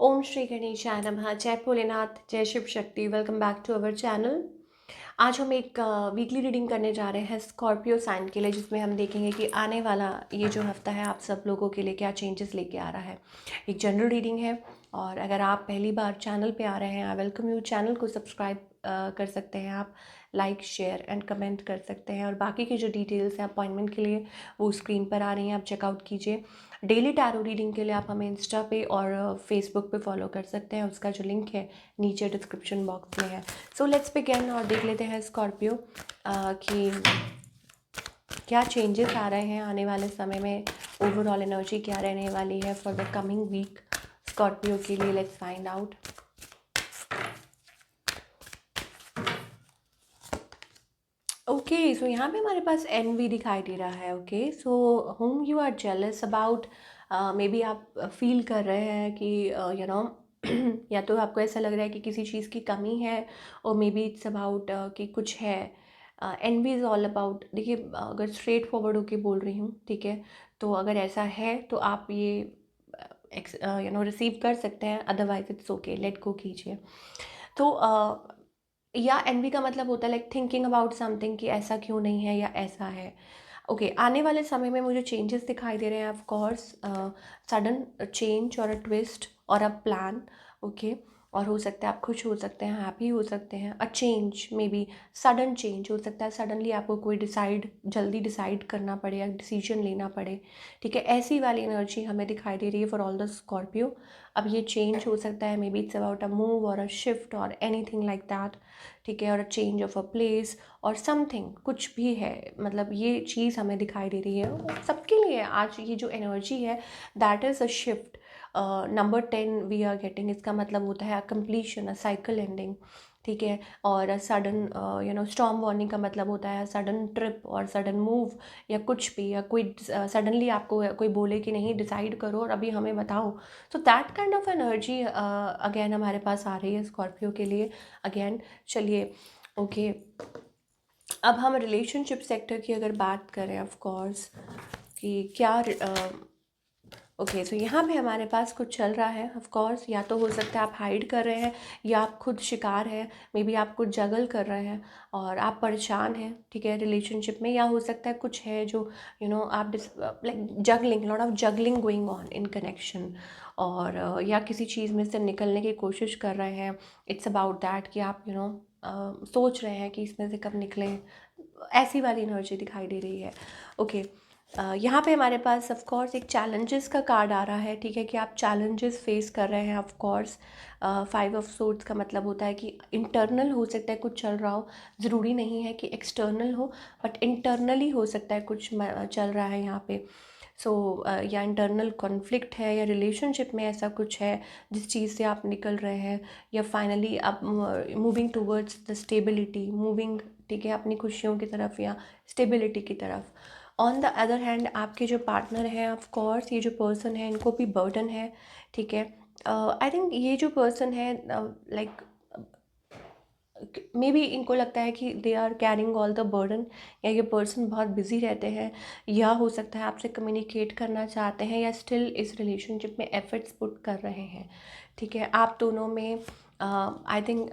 ओम श्री गणेशाय नमः। जय भोलेनाथ, जय Shiva Shakti. Welcome back to our channel. आज हम एक वीकली रीडिंग करने जा रहे हैं स्कॉर्पियो साइन के लिए, जिसमें हम देखेंगे कि आने वाला ये जो हफ्ता है आप सब लोगों के लिए क्या चेंजेस लेके आ रहा है। एक जनरल रीडिंग है, और अगर आप पहली बार चैनल पे आ रहे हैं, आई वेलकम यू। चैनल को सब्सक्राइब कर सकते हैं आप, लाइक शेयर एंड कमेंट कर सकते हैं, और बाकी की जो डिटेल्स हैं अपॉइंटमेंट के लिए वो स्क्रीन पर आ रही हैं, आप चेकआउट कीजिए। डेली टैरो रीडिंग के लिए आप हमें इंस्टा पे और फेसबुक पे फॉलो कर सकते हैं, उसका जो लिंक है नीचे डिस्क्रिप्शन बॉक्स में है। सो लेट्स बिगिन और देख लेते हैं स्कॉर्पियो कि क्या चेंजेस आ रहे हैं आने वाले समय में, ओवरऑल एनर्जी क्या रहने वाली है for the coming week Scorpio के लिए। Let's find out. Okay, so यहाँ पे हमारे पास एनवी दिखाई दे रहा है। Okay, so whom you are jealous about, maybe आप फील कर रहे हैं कि यू नो या तो आपको ऐसा लग रहा है कि किसी चीज़ की कमी है, और मे बी इट्स अबाउट कि कुछ है। एनवी इज़ ऑल अबाउट, देखिए अगर स्ट्रेट फॉरवर्ड होके बोल रही हूँ, ठीक है, तो अगर ऐसा है तो आप ये रिसीव कर सकते हैं, otherwise it's okay, let go कीजिए। तो या एनवी का मतलब होता है लाइक थिंकिंग अबाउट समथिंग, कि ऐसा क्यों नहीं है या ऐसा है। ओके, आने वाले समय में मुझे चेंजेस दिखाई दे रहे हैं, ऑफ कोर्स सडन चेंज और अ ट्विस्ट और अ प्लान। ओके, और हो सकता है आप खुश हो सकते हैं, हैप्पी हो सकते हैं। A change, may be sudden change हो सकता है, सडनली आपको कोई जल्दी डिसाइड करना पड़े या डिसीजन लेना पड़े, ठीक है। ऐसी वाली एनर्जी हमें दिखाई दे रही है फॉर ऑल द स्कॉर्पियो। अब ये चेंज हो सकता है, may be it's about a move और अ शिफ्ट और एनीथिंग लाइक दैट, ठीक है, और a change of a place और समथिंग, कुछ भी है, मतलब ये चीज़ हमें दिखाई दे रही है। और सबके लिए आज ये जो एनर्जी है, that is a shift. Number 10 we are getting, इसका मतलब होता है कंप्लीशन, अ साइकिल एंडिंग, ठीक है। और सडन स्टॉर्म वार्निंग का मतलब होता है सडन ट्रिप और सडन मूव, या कुछ भी, या कोई सडनली आपको कोई बोले कि नहीं डिसाइड करो और अभी हमें बताओ। So that kind of energy again हमारे पास आ रही है स्कॉर्पियो के लिए अगेन। चलिए, ओके, अब हम रिलेशनशिप सेक्टर की अगर बात करें, ऑफ कोर्स, कि क्या ओके, सो यहाँ पे हमारे पास कुछ चल रहा है। ऑफ कोर्स या तो हो सकता है आप हाइड कर रहे हैं, या आप खुद शिकार हैं, मे बी आप कुछ जगल कर रहे हैं और आप परेशान हैं, ठीक है, रिलेशनशिप में। या हो सकता है कुछ है जो आप like juggling, lot of juggling going on in connection, और या किसी चीज़ में से निकलने की कोशिश कर रहे हैं। इट्स अबाउट दैट कि आप सोच रहे हैं कि इसमें से कब निकलें, ऐसी वाली एनर्जी दिखाई दे रही है। ओके, यहाँ पे हमारे पास ऑफ कोर्स एक चैलेंजेस का कार्ड आ रहा है, ठीक है, कि आप चैलेंजेस फेस कर रहे हैं। ऑफ कोर्स 5 ऑफ सोर्ड्स का मतलब होता है कि इंटरनल हो सकता है कुछ चल रहा हो, ज़रूरी नहीं है कि एक्सटर्नल हो, बट इंटरनली हो सकता है कुछ चल रहा है यहाँ पे। सो या इंटरनल कॉन्फ्लिक्ट है, या रिलेशनशिप में ऐसा कुछ है जिस चीज़ से आप निकल रहे हैं, या फाइनली आप moving towards the stability, moving, ठीक है, अपनी खुशियों की तरफ या स्टेबिलिटी की तरफ। ऑन द अदर हैंड आपके जो पार्टनर हैं, ऑफ कोर्स ये जो पर्सन है इनको भी बर्डन है, ठीक है। आई थिंक ये जो पर्सन है, लाइक मे बी इनको लगता है कि they are carrying all the burden, या ये पर्सन बहुत बिजी रहते हैं, या हो सकता है आपसे कम्युनिकेट करना चाहते हैं, या स्टिल इस रिलेशनशिप में एफर्ट्स पुट कर रहे हैं, ठीक है। आप दोनों में आई थिंक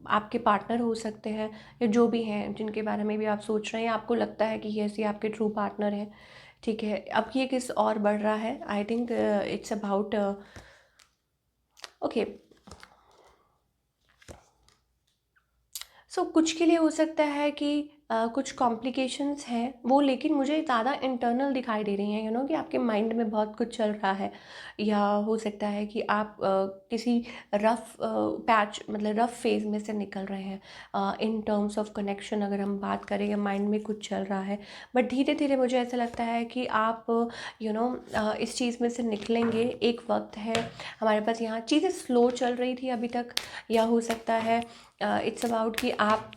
आपके पार्टनर हो सकते हैं, या जो भी हैं जिनके बारे में भी आप सोच रहे हैं, आपको लगता है कि ये आपके ट्रू पार्टनर हैं, ठीक है। अब ये किस और बढ़ रहा है, I think it's about okay. So कुछ के लिए हो सकता है कि कुछ कॉम्प्लिकेशंस हैं वो, लेकिन मुझे ज़्यादा इंटरनल दिखाई दे रही हैं, कि आपके माइंड में बहुत कुछ चल रहा है। या हो सकता है कि आप किसी रफ़ पैच, मतलब रफ़ फेज़ में से निकल रहे हैं इन टर्म्स ऑफ कनेक्शन। अगर हम बात करें, या माइंड में कुछ चल रहा है, बट धीरे धीरे मुझे ऐसा लगता है कि आप इस चीज़ में से निकलेंगे। एक वक्त है हमारे पास, यहाँ चीज़ें स्लो चल रही थी अभी तक, या हो सकता है इट्स अबाउट कि आप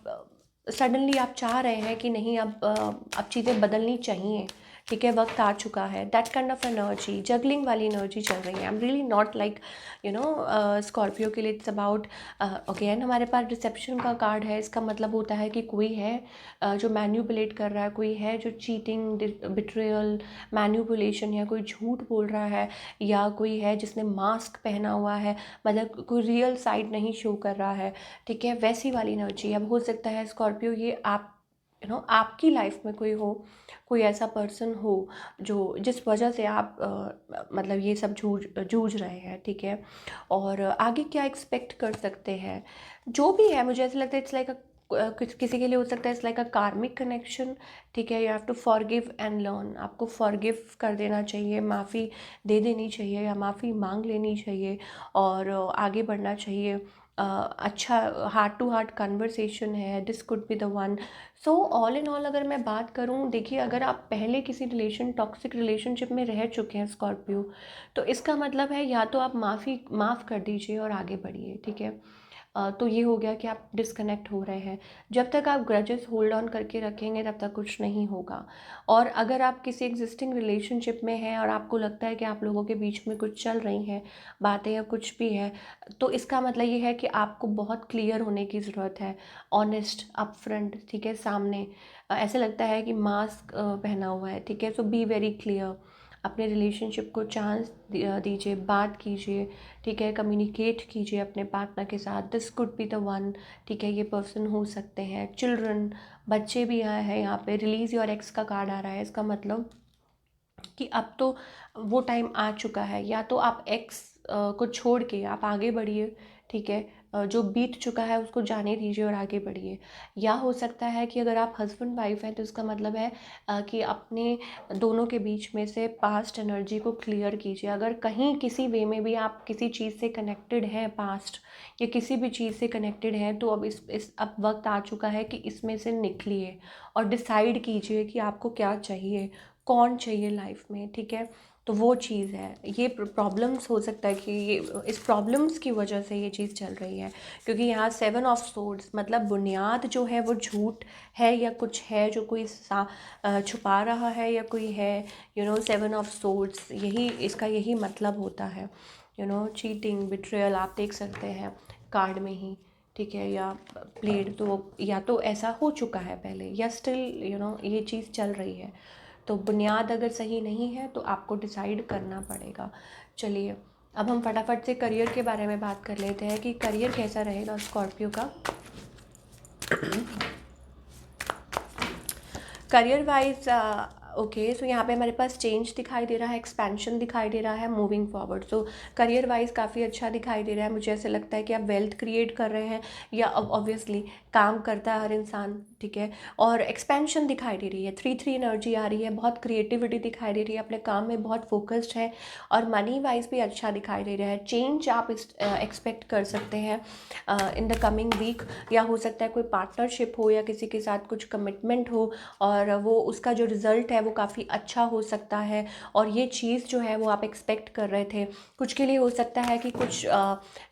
सडनली आप चाह रहे हैं कि नहीं, अब चीज़ें बदलनी चाहिए, ठीक है, वक्त आ चुका है, that kind of energy, juggling वाली एनर्जी चल रही है। I am really not like Scorpio के लिए इट्स अबाउट अगेन हमारे पास रिसेप्शन का कार्ड है। इसका मतलब होता है कि कोई है जो मैन्यूपुलेट कर रहा है, कोई है जो चीटिंग, बिट्रेयल, मैन्यूपुलेशन, या कोई झूठ बोल रहा है, या कोई है जिसने मास्क पहना हुआ है, मतलब कोई रियल साइड नहीं शो कर रहा है, ठीक है, वैसी वाली एनर्जी। अब हो सकता है स्कॉर्पियो ये आप आपकी लाइफ में कोई हो, कोई ऐसा पर्सन हो जो जिस वजह से आप मतलब ये सब जूझ रहे हैं, ठीक है। और आगे क्या एक्सपेक्ट कर सकते हैं, जो भी है, मुझे ऐसा लगता है इट्स लाइक किसी के लिए हो सकता है इट्स लाइक अ कार्मिक कनेक्शन, ठीक है। You have to forgive and learn, आपको फॉरगिव कर देना चाहिए, माफ़ी दे देनी चाहिए या माफ़ी मांग लेनी चाहिए और आगे बढ़ना चाहिए। अच्छा हार्ट टू हार्ट कन्वर्सेशन है, this could be the one. So all in all अगर मैं बात करूँ, देखिए अगर आप पहले किसी टॉक्सिक रिलेशनशिप में रह चुके हैं स्कॉर्पियो, तो इसका मतलब है या तो आप माफ़ कर दीजिए और आगे बढ़िए, ठीक है। तो ये हो गया कि आप डिस्कनेक्ट हो रहे हैं। जब तक आप ग्रजेस होल्ड ऑन करके रखेंगे तब तक कुछ नहीं होगा। और अगर आप किसी एग्जिस्टिंग रिलेशनशिप में हैं और आपको लगता है कि आप लोगों के बीच में कुछ चल रही हैं बातें या कुछ भी है, तो इसका मतलब ये है कि आपको बहुत क्लियर होने की ज़रूरत है, ऑनेस्ट, अपफ्रंट, ठीक है, सामने। ऐसे लगता है कि मास्क पहना हुआ है, ठीक है। सो बी वेरी क्लियर, अपने रिलेशनशिप को चांस दीजिए, बात कीजिए, ठीक है, कम्युनिकेट कीजिए अपने पार्टनर के साथ, this could be the one, ठीक है। ये पर्सन हो सकते हैं चिल्ड्रन, बच्चे भी आए हैं यहाँ पे। रिलीज़ योर एक्स का कार्ड आ रहा है, इसका मतलब कि अब तो वो टाइम आ चुका है, या तो आप एक्स को छोड़ के आप आगे बढ़िए, ठीक है। जो बीत चुका है उसको जाने दीजिए और आगे बढ़िए। या हो सकता है कि अगर आप हस्बैंड वाइफ हैं तो इसका मतलब है कि अपने दोनों के बीच में से पास्ट एनर्जी को क्लियर कीजिए। अगर कहीं किसी वे में भी आप किसी चीज़ से कनेक्टेड हैं, पास्ट या किसी भी चीज़ से कनेक्टेड हैं, तो अब इस अब वक्त आ चुका है कि इसमें से निकलिए और डिसाइड कीजिए कि आपको क्या चाहिए, कौन चाहिए लाइफ में, ठीक है। तो वो चीज़ है, ये प्रॉब्लम्स हो सकता है कि ये इस प्रॉब्लम्स की वजह से ये चीज़ चल रही है, क्योंकि यहाँ 7 ऑफ सोर्ड्स मतलब बुनियाद जो है वो झूठ है या कुछ है जो कोई छुपा रहा है या कोई है, 7 ऑफ सोर्ड्स यही इसका यही मतलब होता है, चीटिंग, बिट्रेयल आप देख सकते हैं कार्ड में ही, ठीक है। या प्लेड, तो या तो ऐसा हो चुका है पहले या स्टिल ये चीज़ चल रही है। तो बुनियाद अगर सही नहीं है तो आपको डिसाइड करना पड़ेगा। चलिए अब हम फटाफट से करियर के बारे में बात कर लेते हैं कि करियर कैसा रहेगा स्कॉर्पियो का। करियर वाइज ओके, सो यहाँ पे हमारे पास चेंज दिखाई दे रहा है, एक्सपेंशन दिखाई दे रहा है, मूविंग फॉरवर्ड। सो करियर वाइज काफ़ी अच्छा दिखाई दे रहा है। मुझे ऐसे लगता है कि आप वेल्थ क्रिएट कर रहे हैं, या ऑब्वियसली काम करता है हर इंसान, ठीक है। और एक्सपेंशन दिखाई दे रही है, 3-3 एनर्जी आ रही है, बहुत क्रिएटिविटी दिखाई दे रही है, अपने काम में बहुत फोकस्ड है। और मनी वाइज भी अच्छा दिखाई दे रहा है। चेंज आप एक्सपेक्ट कर सकते हैं इन द कमिंग वीक, या हो सकता है कोई पार्टनरशिप हो या किसी के साथ कुछ कमिटमेंट हो और वो उसका जो रिज़ल्ट है वो काफ़ी अच्छा हो सकता है। और ये चीज़ जो है वो आप एक्सपेक्ट कर रहे थे। कुछ के लिए हो सकता है कि कुछ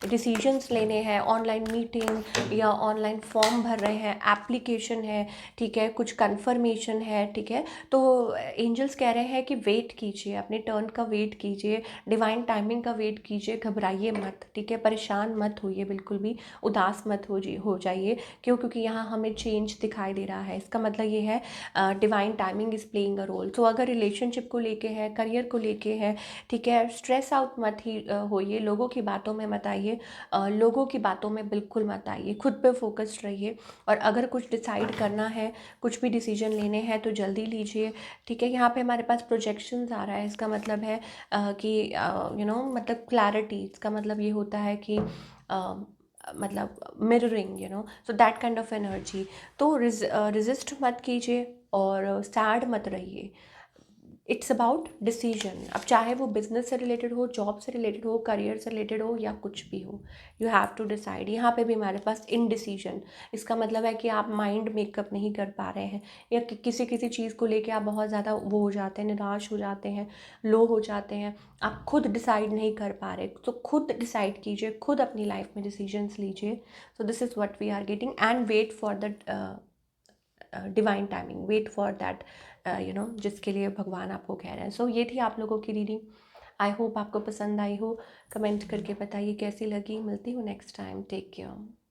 डिसीजंस लेने हैं, ऑनलाइन मीटिंग या ऑनलाइन फॉर्म भर रहे हैं, एप्लीकेशन है, ठीक है, कुछ कन्फर्मेशन है, ठीक है। तो एंजल्स कह रहे हैं कि वेट कीजिए, अपने टर्न का वेट कीजिए, डिवाइन टाइमिंग का वेट कीजिए, घबराइए मत, ठीक है, परेशान मत होइए, बिल्कुल भी उदास मत हो जाइए। क्यों? क्योंकि यहाँ हमें चेंज दिखाई दे रहा है। इसका मतलब ये है divine timing is playing a role. तो अगर रिलेशनशिप को लेके है, करियर को लेके है, ठीक है, स्ट्रेस आउट मत ही होइए, लोगों की बातों में मत आइए, लोगों की बातों में बिल्कुल मत आइए, खुद पे फोकस्ड रहिए। और अगर कुछ डिसाइड करना है, कुछ भी डिसीजन लेने हैं तो जल्दी लीजिए, ठीक है। यहाँ पे हमारे पास प्रोजेक्शंस आ रहा है, इसका मतलब है कि मतलब क्लैरिटी, इसका मतलब ये होता है कि मतलब mirroring, so that kind of energy. तो रिजिस्ट मत कीजिए और सैड मत रहिए। It's about decision. अब चाहे वो बिजनेस से रिलेटेड हो, जॉब से रिलेटेड हो, करियर से रिलेटेड हो, या कुछ भी हो, यू हैव टू डिसाइड। यहाँ पे भी हमारे पास इनडिसीजन, इसका मतलब है कि आप माइंड मेकअप नहीं कर पा रहे हैं, या किसी किसी चीज़ को लेके आप बहुत ज़्यादा वो हो जाते हैं, निराश हो जाते हैं, लो हो जाते हैं, आप खुद डिसाइड नहीं कर पा रहे। तो खुद डिसाइड कीजिए, खुद अपनी लाइफ में डिसीजंस लीजिए। So this is what we are getting, and wait for the divine timing, wait for that जिसके लिए भगवान आपको कह रहे हैं। सो ये थी आप लोगों की रीडिंग। आई होप आपको पसंद आई हो। कमेंट करके बताइए कैसी लगी। मिलती हूँ नेक्स्ट टाइम। Take care.